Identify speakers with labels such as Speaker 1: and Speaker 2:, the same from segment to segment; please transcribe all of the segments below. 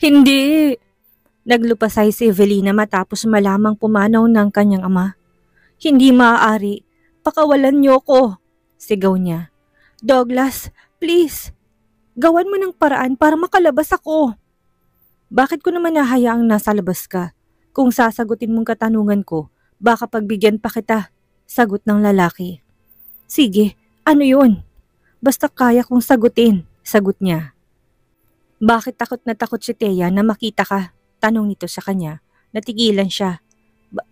Speaker 1: Hindi! Naglupasay si Evelina matapos malamang pumanaw ng kanyang ama. Hindi maaari. Pakawalan niyo ko! Sigaw niya. Douglas, please! Gawan mo ng paraan para makalabas ako! Bakit ko naman nahayaang nasa labas ka? Kung sasagutin mong katanungan ko, baka pagbigyan pa kita. Sagot ng lalaki. Sige, ano yun? Basta kaya kong sagutin, sagot niya. Bakit takot na takot si Thea na makita ka? Tanong nito sa kanya. Natigilan siya.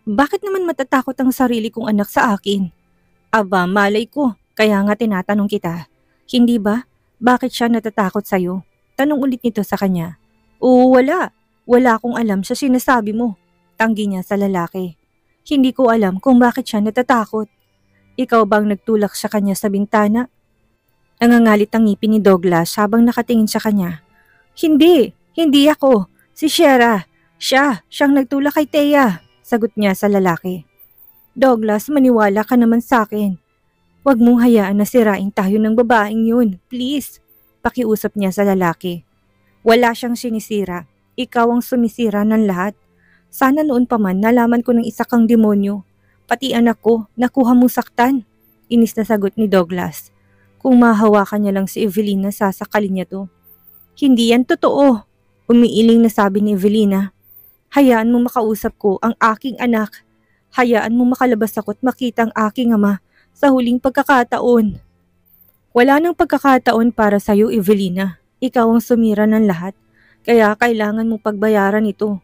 Speaker 1: Bakit naman matatakot ang sarili kong anak sa akin? Aba, malay ko. Kaya nga tinatanong kita. Hindi ba? Bakit siya natatakot sa'yo? Tanong ulit nito sa kanya. Oo, wala. Wala akong alam sa sinasabi mo. Tanggi niya sa lalaki. Hindi ko alam kung bakit siya natatakot. Ikaw bang nagtulak sa kanya sa bintana? Nangangalit ang ngipin ni Douglas habang nakatingin sa kanya. Hindi ako. Si Shera. Siyang nagtulak kay Thea. Sagot niya sa lalaki. Douglas, maniwala ka naman sa akin. Huwag mong hayaan na sirain tayo ng babaeng yun. Please. Pakiusap niya sa lalaki. Wala siyang sinisira. Ikaw ang sumisira ng lahat. Sana noon pa man nalaman ko ng isa kang demonyo. Pati anak ko, nakuha mong saktan. Inis na sagot ni Douglas. Kung mahawakan niya lang si Evelina, sasakalin niya to. Hindi yan totoo. Umiiling na sabi ni Evelina. Hayaan mo makausap ko ang aking anak. Hayaan mo makalabas ako at makita ang aking ama sa huling pagkakataon. Wala nang pagkakataon para sa iyo, Evelina. Ikaw ang sumira ng lahat, kaya kailangan mo pagbayaran ito.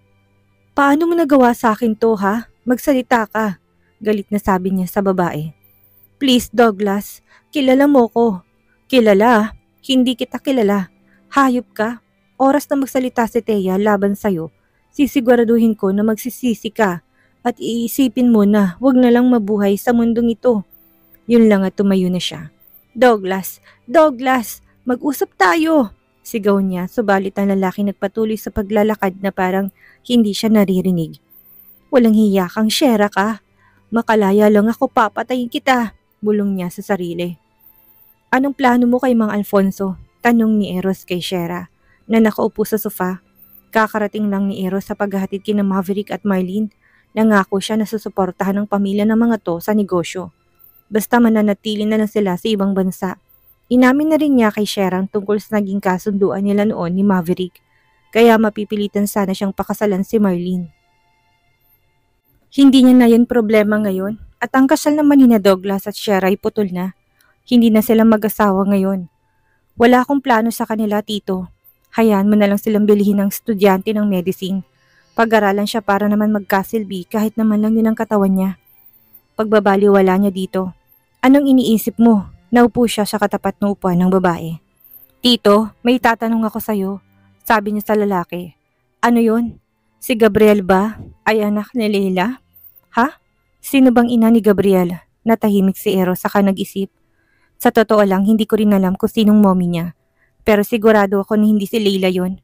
Speaker 1: Paano mo nagawa sa akin to, ha? Magsalita ka. Galit na sabi niya sa babae. Please, Douglas, kilala mo ko. Kilala? Hindi kita kilala. Hayop ka. Oras na magsalita si Thea laban sa'yo, sisiguraduhin ko na magsisisi ka at iisipin mo na wag na lang mabuhay sa mundong ito. Yun lang at tumayo na siya. Douglas, mag-usap tayo! Sigaw niya, subalit ang lalaki nagpatuloy sa paglalakad na parang hindi siya naririnig. Walang hiya kang, Shera ka. Makalaya lang ako, papatayin kita, bulong niya sa sarili. Anong plano mo kay Mang Alfonso? Tanong ni Eros kay Shera na nakaupo sa sofa. Kakarating lang ni Eros sa paghahatid kina Maverick at Marlene. Nangako siya na susuportahan ng pamilya ng mga to sa negosyo. Basta mananatili na lang sila sa ibang bansa. Inamin na rin niya kay Shera tungkol sa naging kasunduan nila noon ni Maverick. Kaya mapipilitan sana siyang pakasalan si Marlene. Hindi niya na yan problema ngayon at ang kasal naman ni Douglas at Shera ay putol na. Hindi na sila mag-asawa ngayon. Wala akong plano sa kanila, tito. Hayaan mo na lang silang bilhin ng estudyante ng medicine. Pag-aralan siya para naman magkasilbi kahit naman lang yun ang katawan niya. Pagbabaliwala niya dito. Anong iniisip mo? Naupo siya sa katapat ng upuan ng babae. Tito, may tatanong ako sa'yo. Sabi niya sa lalaki. Ano yun? Si Gabriel ba? Ay anak ni Leila? Ha? Sino bang ina ni Gabriel? Natahimik si Eros saka nag-isip. Sa totoo lang, hindi ko rin alam kung sinong mommy niya. Pero sigurado ako na hindi si Leila yon.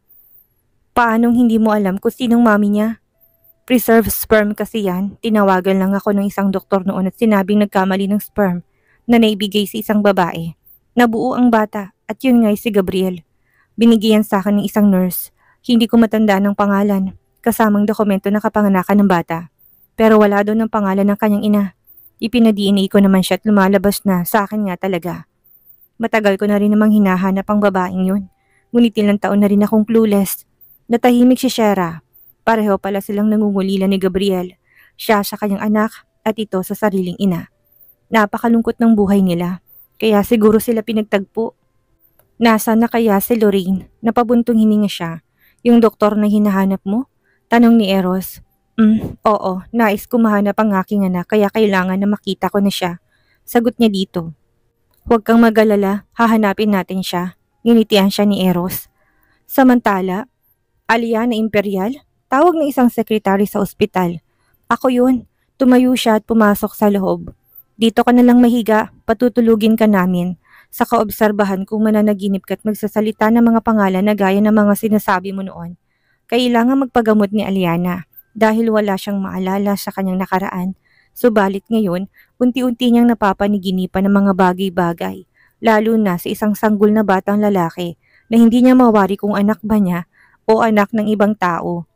Speaker 1: Paanong hindi mo alam kung sinong mami niya? Preserved sperm kasi yan. Tinawagan lang ako ng isang doktor noon at sinabing nagkamali ng sperm na naibigay sa isang babae. Nabuo ang bata at yun nga'y si Gabriel. Binigyan sa akin ng isang nurse. Hindi ko matandaan ng pangalan, kasamang dokumento na kapanganakan ng bata. Pero wala doon ang pangalan ng kanyang ina. Ipina-DNA ko naman siya at lumalabas na sa akin nga talaga. Matagal ko na rin namang hinahanap ang babaeng yun. Ngunit ilang taon na rin akong clueless. Natahimik si Shera. Pareho pala silang nangungulila ni Gabriel. Siya sa kanyang anak at ito sa sariling ina. Napakalungkot ng buhay nila. Kaya siguro sila pinagtagpo. Nasaan na kaya si Lorraine? Napabuntong hininga siya. Yung doktor na hinahanap mo? Tanong ni Eros. Oo, nais ko mahanap ang aking anak kaya kailangan na makita ko na siya. Sagot niya dito. Huwag kang mag-alala, hahanapin natin siya. Nginitian siya ni Eros. Samantala, Aliana Imperial, tawag ng isang sekretary sa ospital. Ako yun. Tumayo siya at pumasok sa loob. Dito ka na lang mahiga, patutulugin ka namin. Saka obserbahan kung mananaginip ka at magsasalita ng mga pangalan na gaya ng mga sinasabi mo noon. Kailangan magpagamot ni Aliana dahil wala siyang maalala sa kanyang nakaraan. Subalit ngayon, unti-unti niyang napapaniginipan ng mga bagay-bagay, lalo na sa isang sanggol na batang lalaki na hindi niya mawari kung anak ba niya o anak ng ibang tao.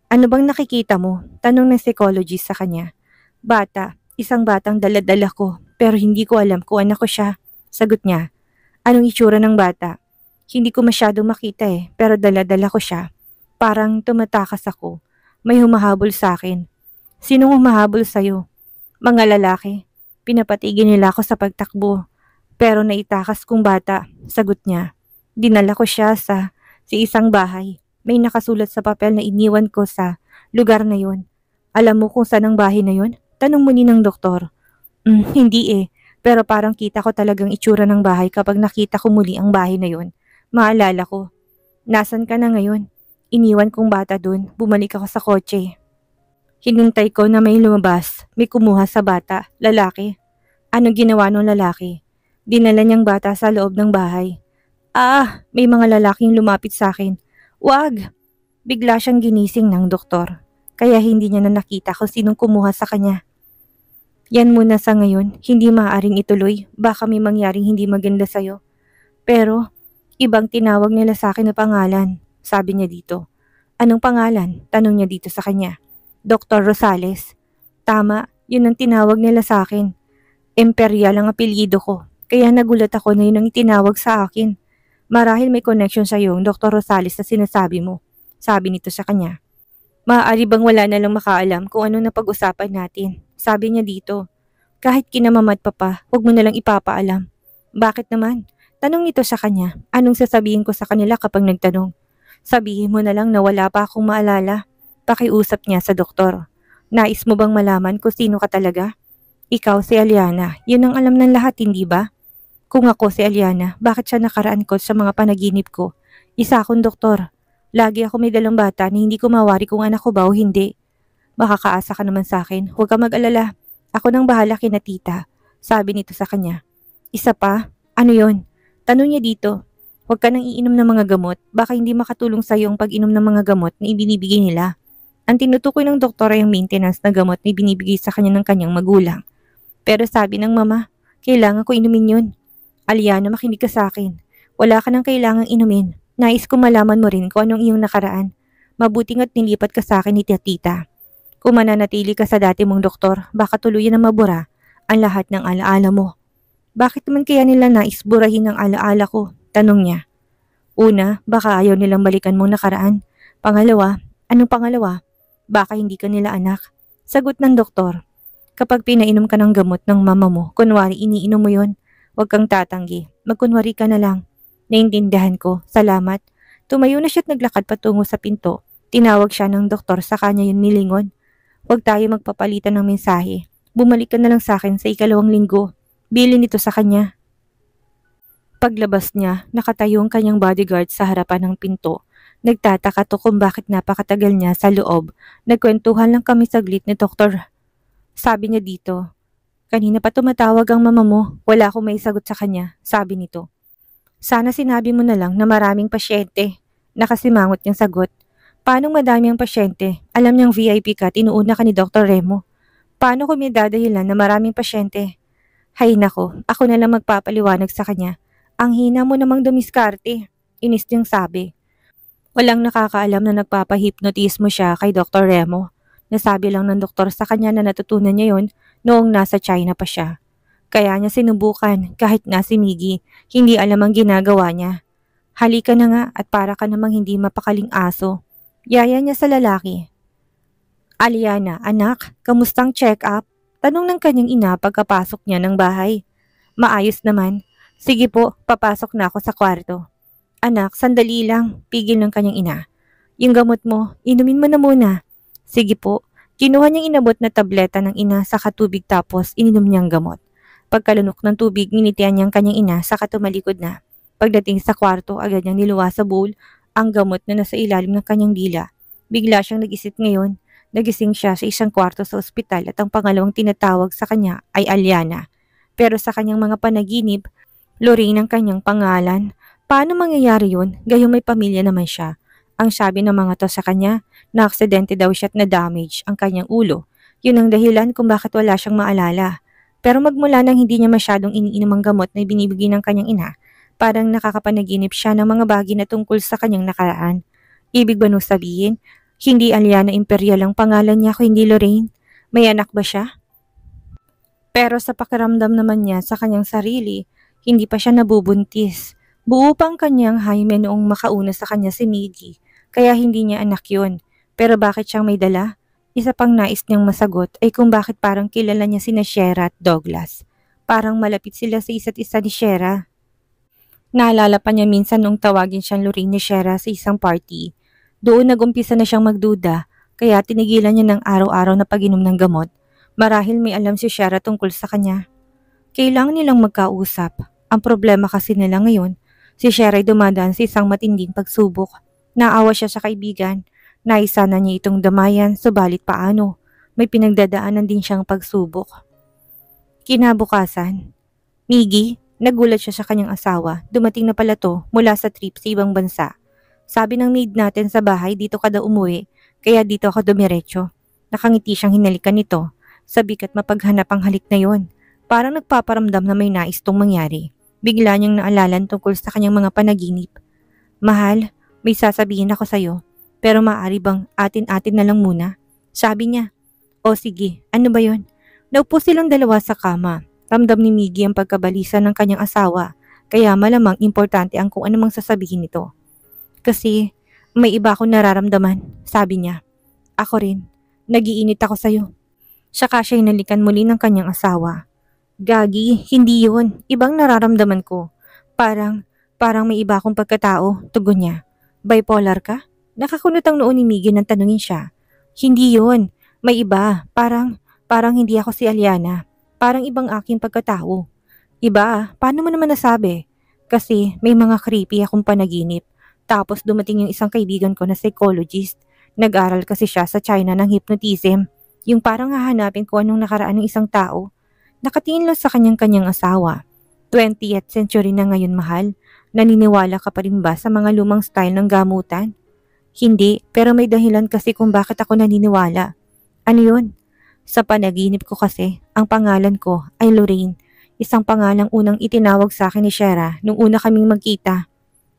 Speaker 1: Ano bang nakikita mo? Tanong ng psychologist sa kanya. Bata, isang batang dala-dala ko pero hindi ko alam kung anak ko siya. Sagot niya. Anong itsura ng bata? Hindi ko masyado makita pero dala-dala ko siya. Parang tumatakas ako. May humahabol sa akin. Sinong humahabol sa'yo? Mga lalaki. Pinapatigil nila ako sa pagtakbo. Pero naitakas kong bata, sagot niya. Dinala ko siya sa isang bahay. May nakasulat sa papel na iniwan ko sa lugar na yon. Alam mo kung saan ang bahay na yon? Tanong muli ng doktor. Hindi pero parang kita ko talagang itsura ng bahay kapag nakita ko muli ang bahay na yon. Maalala ko. Nasaan ka na ngayon? Iniwan kong bata dun, bumalik ako sa kotse. Hinintay ko na may lumabas, may kumuha sa bata, lalaki. Anong ginawa ng lalaki? Dinala niyang bata sa loob ng bahay. May mga lalaking lumapit sa akin. Wag! Bigla siyang ginising ng doktor. Kaya hindi niya na nakita kung sinong kumuha sa kanya. Yan muna sa ngayon, hindi maaaring ituloy. Baka may mangyaring hindi maganda sa'yo. Pero, ibang tinawag nila sa akin na pangalan, sabi niya dito. Anong pangalan? Tanong niya dito sa kanya. Dr. Rosales. Tama, yun ang tinawag nila sa akin. Imperial ang apelyido ko. Kaya nagulat ako na yun ang itinawag sa akin. Marahil may connection sa yung Dr. Rosales na sinasabi mo. Sabi nito sa kanya. Maaari bang wala na lang makaalam kung ano na pag-usapan natin? Sabi niya dito. Kahit kinamamad pa, huwag mo na lang ipapaalam. Bakit naman? Tanong nito sa kanya. Anong sasabihin ko sa kanila kapag nagtanong? Sabihin mo na lang na wala pa akong maalala. Pakiusap niya sa doktor. Nais mo bang malaman kung sino ka talaga? Ikaw si Aliana. Yun ang alam ng lahat, hindi ba? Kung ako si Aliana, bakit siya nakaraan ko sa mga panaginip ko? Isa akong doktor. Lagi ako may dalang bata na hindi ko mawari kung anak ko ba o hindi. Makakaasa ka naman sa akin. Huwag ka mag-alala. Ako nang bahala kina tita. Sabi nito sa kanya. Isa pa? Ano yon? Tanong niya dito. Huwag ka nang iinom ng mga gamot. Baka hindi makatulong sa iyo ang pag-inom ng mga gamot na ibinibigay nila. Ang tinutukoy ng doktor ay ang maintenance na gamot na ibinibigay sa kanya ng kanyang magulang. Pero sabi ng mama, kailangan ko inumin yun. Aliana, makinig ka sa akin. Wala ka nang kailangang inumin. Nais ko malaman mo rin kung anong iyong nakaraan. Mabuti nga't nilipat ka sa akin ni tita. Kung mananatili ka sa dati mong doktor, baka tuluyan na mabura ang lahat ng alaala mo. Bakit naman kaya nila nais burahin ang alaala ko? Tanong niya. Una, baka ayaw nilang balikan mong nakaraan. Pangalawa, anong pangalawa? Baka hindi ka nila anak. Sagot ng doktor. Kapag pinainom ka ng gamot ng mama mo, kunwari iniinom mo yon, huwag kang tatanggi. Magkunwari ka na lang. Naintindihan ko. Salamat. Tumayo na siya't naglakad patungo sa pinto. Tinawag siya ng doktor sa kanya yung nilingon. Huwag tayo magpapalitan ng mensahe. Bumalik ka na lang sa akin sa 2 linggo. Bilin nito sa kanya. Paglabas niya, nakatayo ang kanyang bodyguard sa harapan ng pinto. Nagtataka to kung bakit napakatagal niya sa loob. Nagkwentuhan lang kami saglit ni doktor. Sabi niya dito. Kanina pa tumatawag ang mama mo. Wala akong may sagot sa kanya. Sabi nito. Sana sinabi mo na lang na maraming pasyente. Nakasimangot niyang sagot. Paano madami ang pasyente? Alam niyang VIP ka, tinuuna ka ni Dr. Remo. Paano ko may dadahilan na maraming pasyente? Hay nako, ako na lang magpapaliwanag sa kanya. Ang hina mo namang dumiskarte. Inis niyang sabi. Walang nakakaalam na nagpapahipnotismo siya kay Dr. Remo. Nasabi lang ng doktor sa kanya na natutunan niya yon noong nasa China pa siya. Kaya niya sinubukan kahit na si Miggy, hindi alam ang ginagawa niya. Halika na nga at para ka namang hindi mapakaling aso. Yaya niya sa lalaki. Aliana, anak, kamustang check-up? Tanong ng kanyang ina pagkapasok niya ng bahay. Maayos naman. Sige po, papasok na ako sa kwarto. Anak, sandali lang, pigil ng kanyang ina. Yung gamot mo, inumin mo na muna. Sige po. Kinuha niyang inabot na tableta ng ina sa katubig tapos ininom niyang gamot. Pagkalunok ng tubig, nginitian niyang kanyang ina saka tumalikod na. Pagdating sa kwarto, agad niyang niluwa sa bowl ang gamot na nasa ilalim ng kanyang dila. Bigla siyang nag-isip ngayon. Nagising siya sa isang kwarto sa ospital at ang pangalawang tinatawag sa kanya ay Aliana. Pero sa kanyang mga panaginip, Lorraine ang kanyang pangalan. Paano mangyayari yun? Gayong may pamilya naman siya. Ang sabi ng mga to sa kanya, na aksidente daw siya at na-damage ang kanyang ulo. Yun ang dahilan kung bakit wala siyang maalala. Pero magmula nang hindi niya masyadong iniinom ang gamot na ibinibigay ng kanyang ina, parang nakakapanaginip siya ng mga bagay na tungkol sa kanyang nakaraan. Ibig ba nung sabihin, hindi Aliana Imperial ang pangalan niya kundi Lorraine? May anak ba siya? Pero sa pakiramdam naman niya sa kanyang sarili, hindi pa siya nabubuntis. Buo pang kanyang hymen noong makauna sa kanya si Miggy, kaya hindi niya anak yun. Pero bakit siyang may dala? Isa pang nais niyang masagot ay kung bakit parang kilala niya sina Shera at Douglas. Parang malapit sila sa isa't isa ni Shera. Naalala pa niya minsan nung tawagin siyang Lorraine ni Shera sa isang party. Doon nagumpisa na siyang magduda, kaya tinigilan niya ng araw-araw na pag-inom ng gamot. Marahil may alam si Shera tungkol sa kanya. Kailangan nilang magkausap. Ang problema kasi nila ngayon, si Shera ay dumadaan sa isang matinding pagsubok. Naawa siya sa kaibigan. Naisa na niya itong damayan, subalit paano? May pinagdadaanan din siyang pagsubok. Kinabukasan, Miggy, nagulat siya sa kanyang asawa. Dumating na pala to mula sa trip sa ibang bansa. Sabi ng maid natin sa bahay, dito ka daw umuwi, kaya dito ako dumiretso. Nakangiti siyang hinalikan nito. Sabi ka't mapaghanap ang halik na yon. Parang nagpaparamdam na may nais tong mangyari. Bigla niyang naalalan tungkol sa kanyang mga panaginip. Mahal, may sasabihin ako sa'yo, pero maaari bang atin-atin na lang muna? Sabi niya. O sige, ano ba yon? Naupo silang dalawa sa kama. Ramdam ni Miggy ang pagkabalisa ng kanyang asawa, kaya malamang importante ang kung anumang sasabihin nito. Kasi may iba akong nararamdaman, sabi niya. Ako rin, nagiinit ako sa'yo. Saka siya hinalikan muli ng kanyang asawa. Gagi, hindi yun. Ibang nararamdaman ko. Parang may iba akong pagkatao, tugon niya. Bipolar ka? Nakakunot ang noo ni Miggy nang tanungin siya. Hindi yun. May iba. Parang hindi ako si Aliana. Parang ibang aking pagkatao. Iba? Paano mo naman nasabi? Kasi may mga creepy akong panaginip. Tapos dumating yung isang kaibigan ko na psychologist. Nag-aral kasi siya sa China ng hypnotism. Yung parang hahanapin ko anong nakaraan ng isang tao. Nakatingin lang sa kanyang asawa. 20th century na ngayon, mahal. Naniniwala ka pa rin ba sa mga lumang style ng gamutan? Hindi, pero may dahilan kasi kung bakit ako naniniwala. Ano yun? Sa panaginip ko kasi, ang pangalan ko ay Lorraine. Isang pangalang unang itinawag sa akin ni Shera nung una kaming magkita.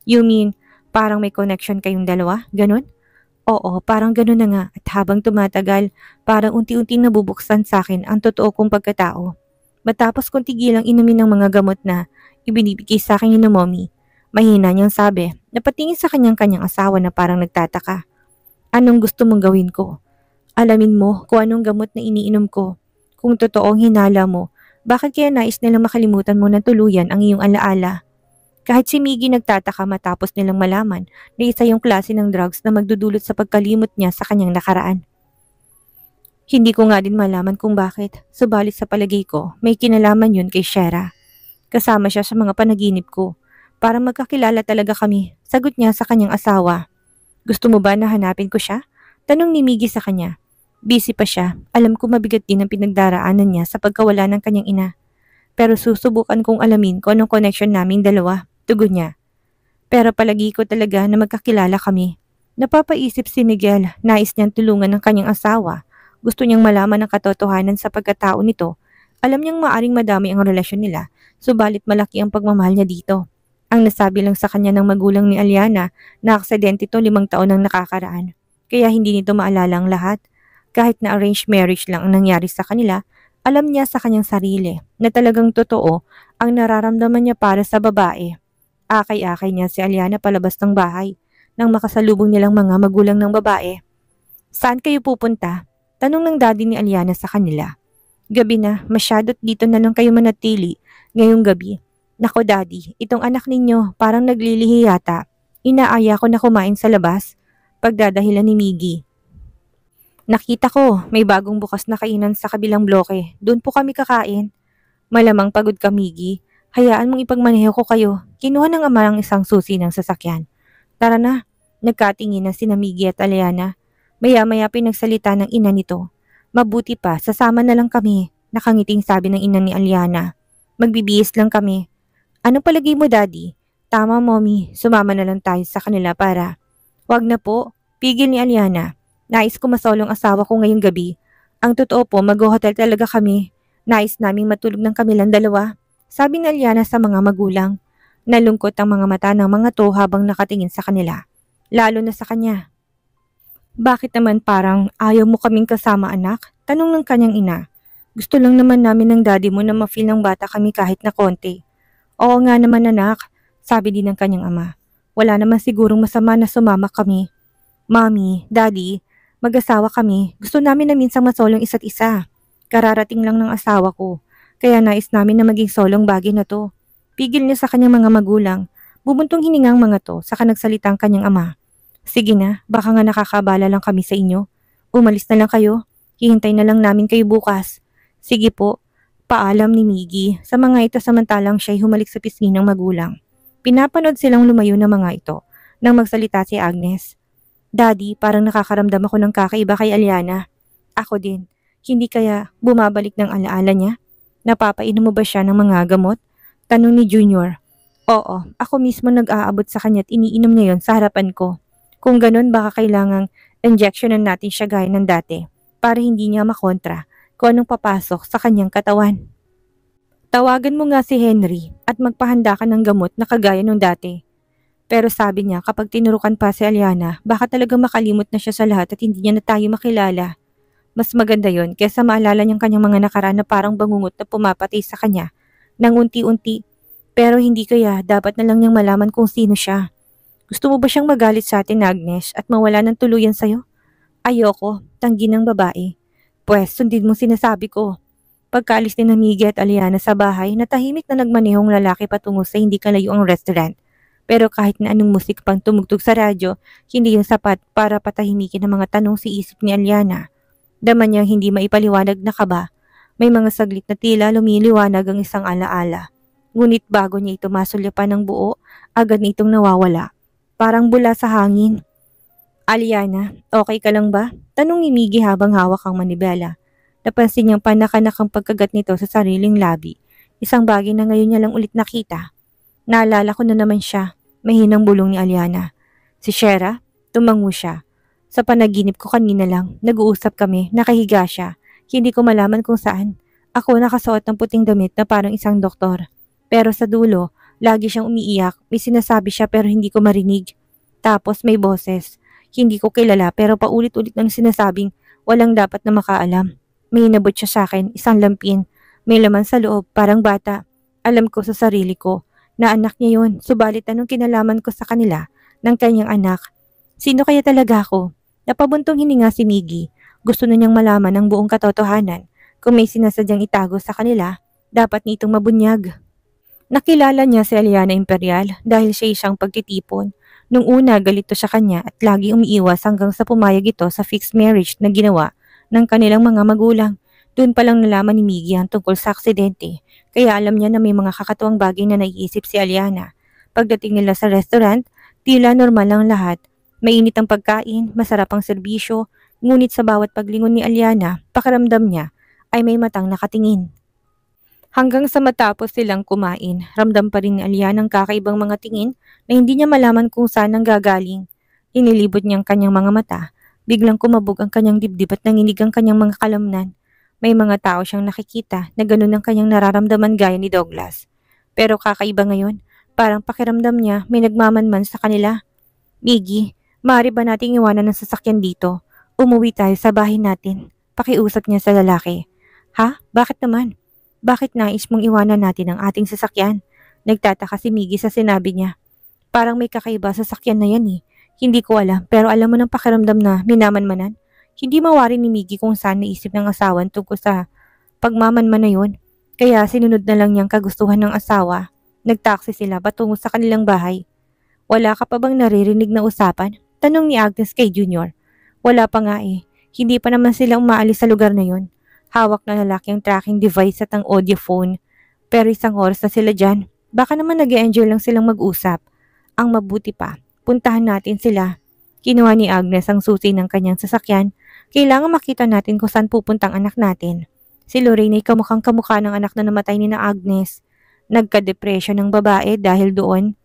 Speaker 1: You mean, parang may connection kayong dalawa? Ganon? Oo, parang ganon na nga at habang tumatagal, parang unti-unti nabubuksan sa akin ang totoo kong pagkatao. Matapos kong tigilang inumin ng mga gamot na ibinibigay sa akin ni Mommy, mahina niyang sabi, napatingin sa kanyang asawa na parang nagtataka. Anong gusto mong gawin ko? Alamin mo kung anong gamot na iniinom ko. Kung totoong hinala mo, bakit kaya nais nilang makalimutan mo na tuluyan ang iyong alaala? Kahit si Miggy nagtataka matapos nilang malaman na isa yung klase ng drugs na magdudulot sa pagkalimot niya sa kanyang nakaraan. Hindi ko nga din malaman kung bakit, subalit sa palagay ko, may kinalaman yun kay Shera. Kasama siya sa mga panaginip ko. Para magkakilala talaga kami, sagot niya sa kanyang asawa. Gusto mo ba na hanapin ko siya? Tanong ni Miggy sa kanya. Busy pa siya, alam ko mabigat din ang pinagdaraanan niya sa pagkawala ng kanyang ina. Pero susubukan kong alamin kung anong connection naming dalawa, tugon niya. Pero palagi ko talaga na magkakilala kami. Napapaisip si Miguel, nais niyang tulungan ng kanyang asawa. Gusto niyang malaman ang katotohanan sa pagkatao nito. Alam niyang maaring madami ang relasyon nila, subalit malaki ang pagmamahal niya dito. Ang nasabi lang sa kanya ng magulang ni Aliana na aksidente ito 5 taon nang nakakaraan. Kaya hindi nito maalala ang lahat. Kahit na arranged marriage lang ang nangyari sa kanila, alam niya sa kanyang sarili na talagang totoo ang nararamdaman niya para sa babae. Akay-akay niya si Aliana palabas ng bahay nang makasalubong nilang mga magulang ng babae. Saan kayo pupunta? Tanong ng daddy ni Aliana sa kanila. Gabi na, masyadot dito na lang kayo manatili ngayong gabi. Nako daddy, itong anak ninyo parang naglilihi yata. Inaaya ko na kumain sa labas. Pagdadahilan ni Miggy. Nakita ko, may bagong bukas na kainan sa kabilang bloke. Doon po kami kakain. Malamang pagod ka, Miggy. Hayaan mong ipagmaneho ko kayo. Kinuha ng ama ng isang susi ng sasakyan. Tara na. Nagkatingin na sina Miggy at Aliana. Maya-maya pinagsalita ng ina nito. Mabuti pa, sasama na lang kami. Nakangiting sabi ng ina ni Aliana. Magbibihis lang kami. Anong palagay mo, Daddy? Tama, Mommy. Sumama na lang tayo sa kanila para... Wag na po. Pigil ni Aliana. Nais ko masolong asawa ko ngayong gabi. Ang totoo po, mag-hotel talaga kami. Nais naming matulog ng kamilang dalawa. Sabi ni Aliana sa mga magulang. Nalungkot ang mga mata ng mga to habang nakatingin sa kanila. lalo na sa kanya. Bakit naman parang ayaw mo kaming kasama anak? Tanong ng kanyang ina. Gusto lang naman namin ng daddy mo na ma-feel ng bata kami kahit na konti. Oo nga naman anak, sabi din ng kanyang ama. Wala naman sigurong masama na sumama kami. Mommy, daddy, mag-asawa kami. Gusto namin na minsang masolong isa't isa. Kararating lang ng asawa ko. Kaya nais namin na maging solong bagay na to. Pigil niya sa kanyang mga magulang. Bumuntong hiningang mga to, saka nagsalita ang kanyang ama. Sige na, baka nga nakakabala lang kami sa inyo. Umalis na lang kayo. Hihintay na lang namin kayo bukas. Sige po. Paalam ni Miggy. Sa mga ito samantalang siya'y humalik sa pisngi ng magulang. Pinapanood silang lumayo ng mga ito nang magsalita si Agnes. Daddy, parang nakakaramdam ako ng kakaiba kay Aliana. Ako din. Hindi kaya bumabalik ng alaala niya? Napapainom mo ba siya ng mga gamot? Tanong ni Junior. Oo, ako mismo nag-aabot sa kanya at iniinom niya yon sa harapan ko. Kung ganun baka kailangang injectionan natin siya gaya ng dati para hindi niya makontra kung anong papasok sa kanyang katawan. Tawagan mo nga si Henry at magpahanda ka ng gamot na kagaya nung dati. Pero sabi niya kapag tinurukan pa si Aliana, baka talagang makalimot na siya sa lahat at hindi niya na tayo makilala. Mas maganda yon kaysa maalala niyang kanyang mga nakaraan na parang bangungot na pumapatay sa kanya nang unti-unti. Pero hindi kaya dapat na lang niyang malaman kung sino siya. Gusto mo ba siyang magalit sa atin, Agnes, at mawala ng tuluyan sa'yo? Ayoko, tanggi ng babae. Pwes, sundin mo sinasabi ko. Pagkaalis ni Miggy at Aliana sa bahay, natahimik na nagmanehong lalaki patungo sa hindi kalayuang restaurant. Pero kahit na anong musik pang tumugtog sa radyo, hindi yung sapat para patahimikin ang mga tanong si isip ni Aliana. Dama niyang hindi maipaliwanag na kaba. May mga saglit na tila lumiliwanag ang isang alaala. Ngunit bago niya ito masulyapan ng buo, agad na itong nawawala. Parang bula sa hangin. Aliana, okay ka lang ba? Tanong ni Miggy habang hawak ang manibela. Napansin niyang panakanak ang pagkagat nito sa sariling labi. Isang bagay na ngayon niya lang ulit nakita. Naalala ko na naman siya. Mahinang bulong ni Aliana. Si Shera, tumango siya. Sa panaginip ko kanina lang, nag-uusap kami, nakahiga siya. Hindi ko malaman kung saan. Ako nakasuot ng puting damit na parang isang doktor. Pero sa dulo, lagi siyang umiiyak. May sinasabi siya pero hindi ko marinig. Tapos may boses. Hindi ko kilala pero paulit-ulit nang sinasabing walang dapat na makaalam. May inabot siya sa akin, isang lampin. May laman sa loob, parang bata. Alam ko sa sarili ko na anak niya yun. Subalit anong kinalaman ko sa kanila ng kanyang anak? Sino kaya talaga ako? Napabuntong hininga si Miggy. Gusto na niyang malaman ang buong katotohanan. Kung may sinasadyang itago sa kanila, dapat nitong mabunyag. Nakilala niya si Aliana Imperial dahil siya isang pagtitipon. Nung una, galito sa kanya at lagi umiiwas hanggang sa pumayag ito sa fixed marriage na ginawa ng kanilang mga magulang. Doon pa lang nalaman ni Miggy ang tungkol sa aksidente, kaya alam niya na may mga kakatuwang bagay na naiisip si Aliana. Pagdating nila sa restaurant, tila normal lang lahat. Mainit ang pagkain, masarap ang serbisyo, ngunit sa bawat paglingon ni Aliana, pakiramdam niya ay may matang nakatingin. Hanggang sa matapos silang kumain, ramdam pa rin ni Aliana ang kakaibang mga tingin na hindi niya malaman kung saan ang gagaling. Inilibot niya ang kanyang mga mata. Biglang kumabog ang kanyang dibdib at nanginig ang kanyang mga kalamnan. May mga tao siyang nakikita na ganun ang kanyang nararamdaman gaya ni Douglas. Pero kakaiba ngayon, parang pakiramdam niya may nagmamanman sa kanila. Miggy, maaari ba nating iwanan ng sasakyan dito? Umuwi tayo sa bahay natin. Pakiusap niya sa lalaki. Ha? Bakit naman? Bakit nais mong iwanan natin ang ating sasakyan? Nagtataka si Miggy sa sinabi niya. Parang may kakaiba sa sasakyan na yan eh. Hindi ko alam pero alam mo ng pakiramdam na minamanmanan. Hindi mawari ni Miggy kung saan naisip ng asawan tungkol sa pagmamanman na yun. Kaya sinunod na lang niyang kagustuhan ng asawa. Nagtaksi sila patungo sa kanilang bahay. Wala ka pa bang naririnig na usapan? Tanong ni Agnes kay Junior. Wala pa nga eh. Hindi pa naman sila umaalis sa lugar na yun. Hawak na lalaki ang tracking device at ang audio phone. Pero isang oras na sila dyan. Baka naman nag-e-enjoy lang silang mag-usap. Ang mabuti pa, puntahan natin sila. Kinuha ni Agnes ang susi ng kanyang sasakyan. Kailangan makita natin kung saan pupuntang anak natin. Si Lorraine ay kamukhang kamukha ng anak na namatay ni na Agnes. Nagka-depression ng babae dahil doon.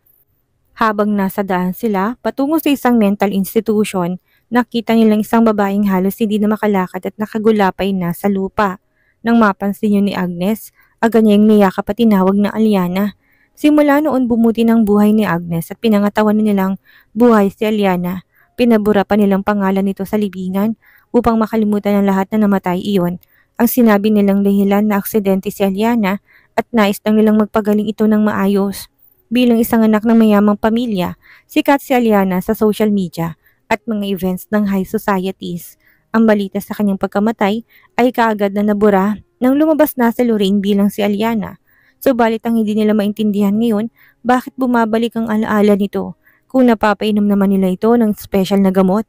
Speaker 1: Habang nasa daan sila, patungo sa isang mental institution, nakita nilang isang babaeng halos hindi na makalakad at nakagulapay na sa lupa. Nang mapansin yun ni Agnes, agad niyang niyakap at tinawag na Aliana. Simula noon bumuti ng buhay ni Agnes at pinangatawan nilang buhay si Eliana. Pinabura pa nilang pangalan nito sa libingan upang makalimutan ng lahat na namatay iyon. Ang sinabi nilang dahilan na aksidente si Eliana at nais lang nilang magpagaling ito ng maayos. Bilang isang anak ng mayamang pamilya, sikat si Eliana sa social media at mga events ng high societies. Ang balita sa kanyang pagkamatay ay kaagad na nabura nang lumabas na si Lorraine bilang si Eliana. Subalit ang hindi nila maintindihan ngayon, bakit bumabalik ang alaala nito kung napapainom naman nila ito ng special na gamot.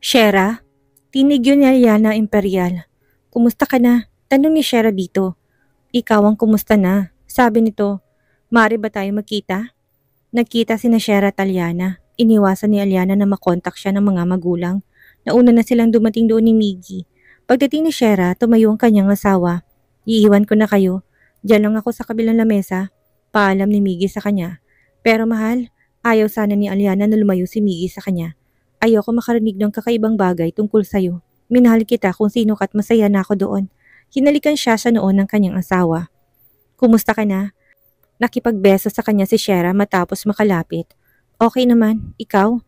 Speaker 1: Shera, tinig yun ni Eliana Imperial. Kumusta ka na? Tanong ni Shera dito. Ikaw ang kumusta na? Sabi nito, maaari ba tayo magkita? Nagkita sina Shera at Eliana. Iniwasan ni Eliana na makontak siya ng mga magulang. Nauna na silang dumating doon ni Miggy. Pagdating ni Shera, tumayo ang kanyang asawa. Iiwan ko na kayo. Diyan lang ako sa kabilang lamesa. Paalam ni Miggy sa kanya. Pero mahal, ayaw sana ni Eliana na lumayo si Miggy sa kanya. Ayoko makarinig ng kakaibang bagay tungkol sa'yo. Minahal kita kung sino ka't masaya na ako doon. Hinalikan siya sa noon ng kanyang asawa. Kumusta ka na? Nakipagbeso sa kanya si Shera matapos makalapit. Okay naman, ikaw?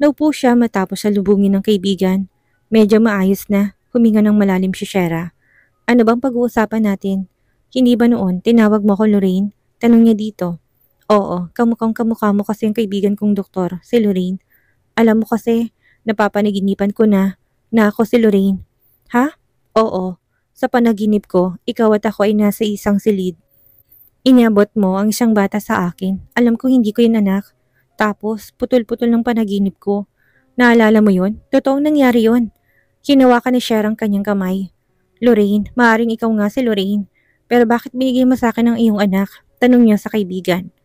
Speaker 1: Naupo siya matapos sa lubungin ng kaibigan. Medyo maayos na, huminga ng malalim si Shera. Ano bang pag-uusapan natin? Hindi ba noon tinawag mo ko Lorraine? Tanong niya dito. Oo, kamukha mo kasi ang kaibigan kong doktor, si Lorraine. Alam mo kasi, napapanaginipan ko na ako si Lorraine. Ha? Oo, sa panaginip ko, ikaw at ako ay nasa isang silid. Inabot mo ang isang bata sa akin. Alam ko hindi ko yun anak. Tapos, putol-putol ng panaginip ko. Naalala mo yun? Totoong nangyari yun. Hinawakan ni Shera ang kanyang kamay. Lorraine, maaaring ikaw nga si Lorraine. Pero bakit binigay mo sa akin ang iyong anak? Tanong niya sa kaibigan.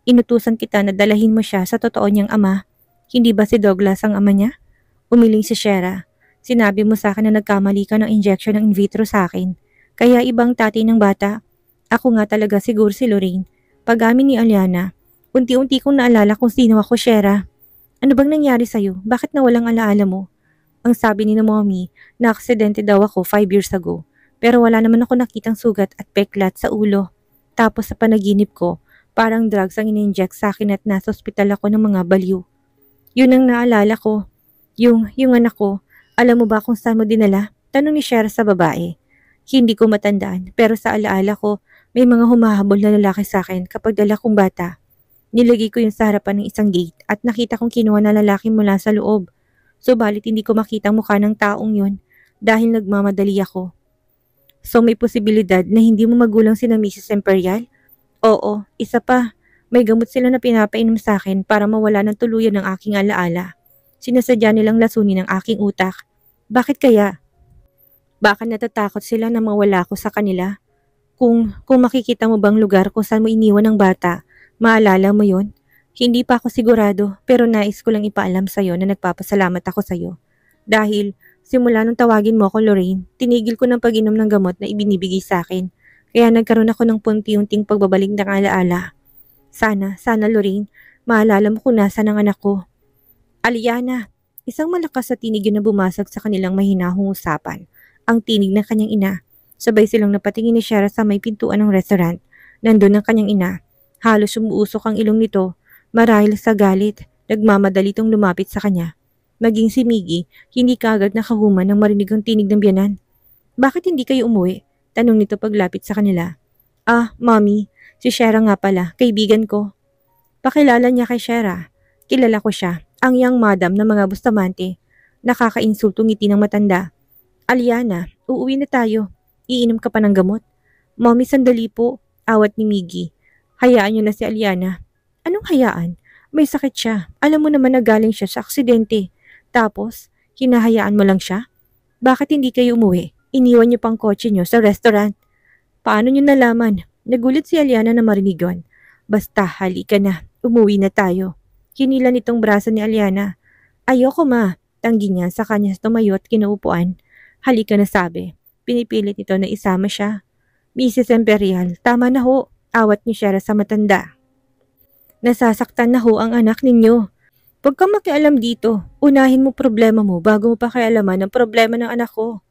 Speaker 1: Inutusan kita na dalahin mo siya sa totoo niyang ama. Hindi ba si Douglas ang ama niya? Umiling si Shera. Sinabi mo sa akin na nagkamali ka ng injection ng in vitro sa akin. Kaya ibang tatay ng bata. Ako nga talaga siguro si Lorraine. Pag-amin ni Eliana, unti-unti kong naalala kung sino ako, Shera. Ano bang nangyari sa'yo? Bakit nawalang alaala mo? Ang sabi ni na mommy na aksidente daw ako 5 years ago. Pero wala naman ako nakitang sugat at peklat sa ulo. Tapos sa panaginip ko, parang drugs ang in-inject sa akin at nasa ospital ako ng mga baliw. Yun ang naalala ko. Yung anak ko, alam mo ba kung saan mo dinala? Tanong ni Shera sa babae. Hindi ko matandaan, pero sa alaala ko, may mga humahabol na lalaki sa akin kapag dala kong bata. Nilagay ko yun sa harapan ng isang gate at nakita kong kinuha na lalaki mula sa loob. Subalit hindi ko makita ang mukha ng taong yun dahil nagmamadali ako. So may posibilidad na hindi mo magulang si na Mrs. Imperial? Oo, isa pa. May gamot sila na pinapainom sa akin para mawala ng tuluyan ng aking alaala. Sinasadya nilang lasunin ang aking utak. Bakit kaya? Baka natatakot sila na mawala ako sa kanila. Kung makikita mo bang lugar kung saan mo iniwan ng bata, maalala mo yon? Hindi pa ako sigurado pero nais ko lang ipaalam sa'yo na nagpapasalamat ako sa'yo. Dahil simula nung tawagin mo ako Lorraine, tinigil ko ng pag-inom ng gamot na ibinibigay sa akin. Kaya nagkaroon ako ng punti-unting pagbabalik ng alaala. Sana Lorraine, maalala mo kung nasaan ang anak ko. Aliana, isang malakas sa tinig yun na bumasag sa kanilang mahinahong usapan. Ang tinig ng kanyang ina. Sabay silang napatingin ni Shera sa may pintuan ng restaurant. Nandun ang kanyang ina. Halos umuusok ang ilong nito. Marahil sa galit, nagmamadali itong lumapit sa kanya. Maging si Miggy, hindi kaagad nakahuman nang marinig ang tinig ng biyanan. Bakit hindi kayo umuwi? Tanong nito paglapit sa kanila. Ah, mommy, si Shera nga pala, kaibigan ko. Pakilala niya kay Shera. Kilala ko siya, ang young madam ng mga Bustamante. Nakakainsultong ngiti ng matanda. Aliana, uuwi na tayo. Iinom ka pa ng gamot? Mommy, sandali po. Awat ni Miggy. Hayaan niyo na si Aliana. Anong hayaan? May sakit siya. Alam mo naman na galing siya sa aksidente. Tapos, hinahayaan mo lang siya? Bakit hindi kayo umuwi? Iniwan niyo pang kotse niyo sa restaurant. Paano niyo nalaman? Nagulat si Aliana na marinig yun. Basta, halika na. Umuwi na tayo. Hinila nitong braso ni Aliana. Ayoko ma. Tanggi niya sa kanya tumayo at kinaupuan. Halika na sabi. Pinipilit ito na isama siya. Mrs. Imperial, tama na ho. Awat ni Shera sa matanda. Nasasaktan na ho ang anak ninyo. Huwag kang makialam dito. Unahin mo problema mo bago mo pa kialaman ang problema ng anak ko.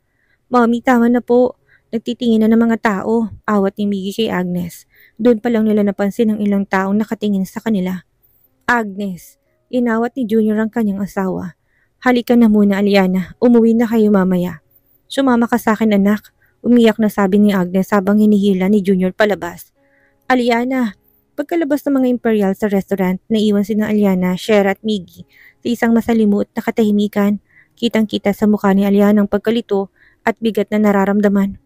Speaker 1: Mommy, tama na po. Nagtitingin na ng mga tao, awat ni Miggy kay Agnes. Doon pa lang nila napansin ang ilang taong nakatingin sa kanila. Agnes, inawat ni Junior ang kanyang asawa. Halika na muna, Aliana. Umuwi na kayo mamaya. Sumama ka sa akin, anak. Umiyak na sabi ni Agnes habang hinihila ni Junior palabas. Aliana, pagkalabas ng mga Imperial sa restaurant, naiwan sina Aliana, Shera at Miggy sa isang masalimuot na katahimikan. Kitang-kita sa mukha ni Aliana ang pagkalito at bigat na nararamdaman.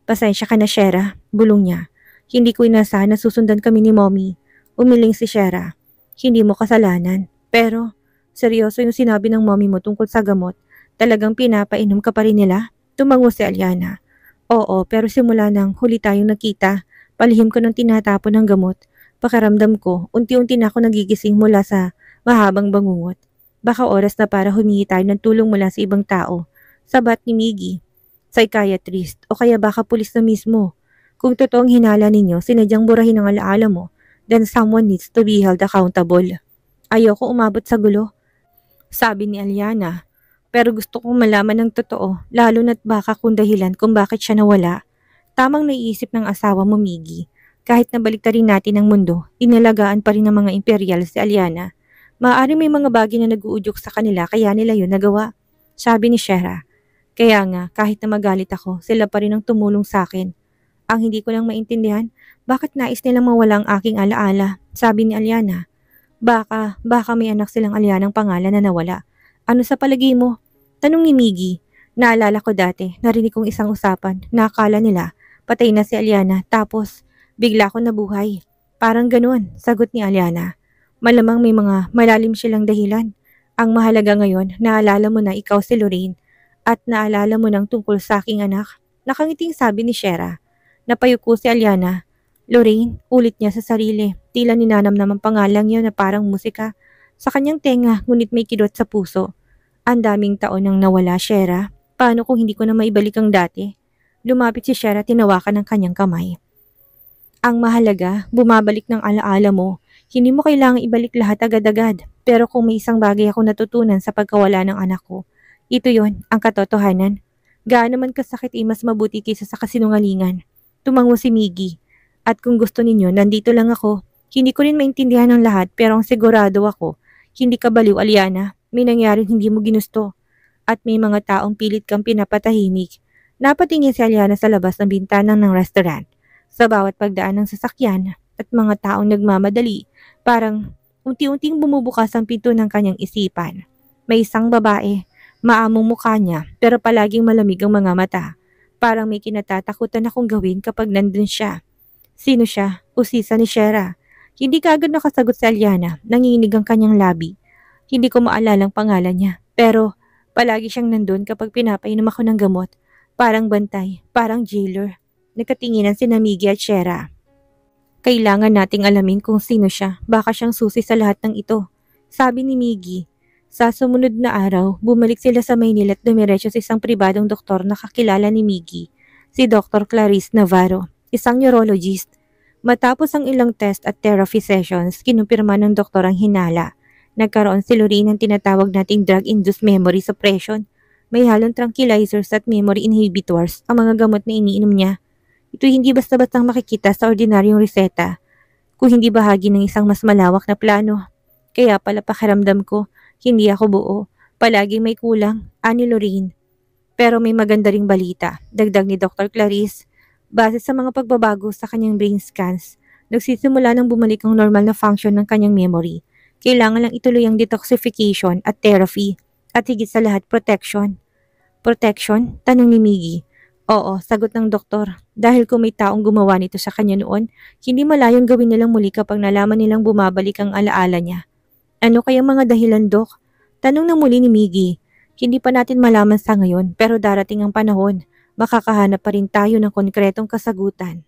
Speaker 1: Pasensya ka na, Shera, bulong niya. Hindi ko inasahan na susundan kami ni Mommy. Umiling si Shera. Hindi mo kasalanan. Pero, seryoso yung sinabi ng mommy mo tungkol sa gamot. Talagang pinapainom ka pa rin nila? Tumango si Aliana. Oo, pero simula nang huli tayong nakita, palihim ko ng tinatapon ng gamot. Pakiramdam ko, unti-unti na ako nagigising mula sa mahabang bangungot. Baka oras na para humingi tayo ng tulong mula sa ibang tao. Sabat ni Miggy. Psychiatrist o kaya baka pulis na mismo. Kung totoong hinala ninyo, sinadyang burahin ang alaala mo, then someone needs to be held accountable. Ayoko umabot sa gulo, sabi ni Aliana. Pero gusto kong malaman ng totoo, lalo na't baka kung dahilan kung bakit siya nawala. Tamang naiisip ng asawa mo, Miggy. Kahit nabaliktarin natin ang mundo, inalagaan pa rin ng mga imperial si Aliana. Maaari may mga bagay na nag-uudyok sa kanila kaya nila yun nagawa, sabi ni Shera. Kaya nga, kahit na magalit ako, sila pa rin ang tumulong sa akin. Ang hindi ko lang maintindihan, bakit nais nilang mawala ang aking alaala, sabi ni Aliana. Baka may anak silang Aliana ng pangalan na nawala. Ano sa palagay mo? Tanong ni Miggy. Naalala ko dati, narinig kong isang usapan na akala nila patay na si Aliana tapos bigla ko nabuhay. Parang ganun, sagot ni Aliana. Malamang may mga malalim silang dahilan. Ang mahalaga ngayon, naalala mo na ikaw si Lorraine at naalala mo ng tungkol sa aking anak. Nakangiting sabi ni Shera. Napayuko si Aliana. Lorraine, ulit niya sa sarili. Tila ninanamnam ang pangalang niya na parang musika. Sa kanyang tenga, ngunit may kirot sa puso. Ang daming taon nang nawala, Shera. Paano kung hindi ko na maibalik ang dati? Lumapit si Shera, tinawakan ng kanyang kamay. Ang mahalaga, bumabalik ng alaala mo. Hindi mo kailangang ibalik lahat agad-agad. Pero kung may isang bagay ako natutunan sa pagkawala ng anak ko, ito yon, ang katotohanan. Gaano man kasakit ay mas mabuti kaysa sa kasinungalingan. Tumango si Miggy. At kung gusto ninyo, nandito lang ako. Hindi ko rin maintindihan ang lahat pero ang sigurado ako, hindi ka baliw, Aliana. May nangyaring hindi mo ginusto. At may mga taong pilit kang pinapatahimik. Napatingin si Aliana sa labas ng bintana ng restaurant. Sa bawat pagdaan ng sasakyan at mga taong nagmamadali, parang unti-unting bumubukas ang pinto ng kanyang isipan. May isang babae, maamong mukha niya pero palaging malamig ang mga mata. Parang may kinatatakutan akong gawin kapag nandun siya. Sino siya? Usisa ni Shera. Hindi kaagad nakasagot si Aliana, nanginginig ang kanyang labi. Hindi ko maalala ang pangalan niya, pero palagi siyang nandun kapag pinapainom ako ng gamot. Parang bantay, parang jailer. Nagkatinginan si Miggy at Shera. Kailangan nating alamin kung sino siya, baka siyang susi sa lahat ng ito, sabi ni Miggy. Sa sumunod na araw, bumalik sila sa Maynila at dumiretso sa isang pribadong doktor na kakilala ni Miggy, si Dr. Clarice Navarro, isang neurologist. Matapos ang ilang test at therapy sessions, kinumpirma ng doktor ang hinala. Nagkaroon si Lorraine ng tinatawag nating drug-induced memory suppression. May halong tranquilizers at memory inhibitors ang mga gamot na iniinom niya. Ito hindi basta-bastang makikita sa ordinaryong reseta, kung hindi bahagi ng isang mas malawak na plano. Kaya pala pakiramdam ko, hindi ako buo. Palaging may kulang, ani Lorraine. Pero may maganda ring balita, dagdag ni Dr. Clarice. Base sa mga pagbabago sa kanyang brain scans, nagsisimula nang bumalik ang normal na function ng kanyang memory. Kailangan lang ituloy ang detoxification at therapy, at higit sa lahat protection. Protection? Tanong ni Miggy. Oo, sagot ng doktor. Dahil kung may taong gumawa nito sa kanya noon, hindi malayong gawin nilang muli kapag nalaman nilang bumabalik ang alaala niya. Ano kayang mga dahilan, Dok? Tanong na muli ni Miggy. Hindi pa natin malaman sa ngayon, pero darating ang panahon. Makakahanap pa rin tayo ng konkretong kasagutan.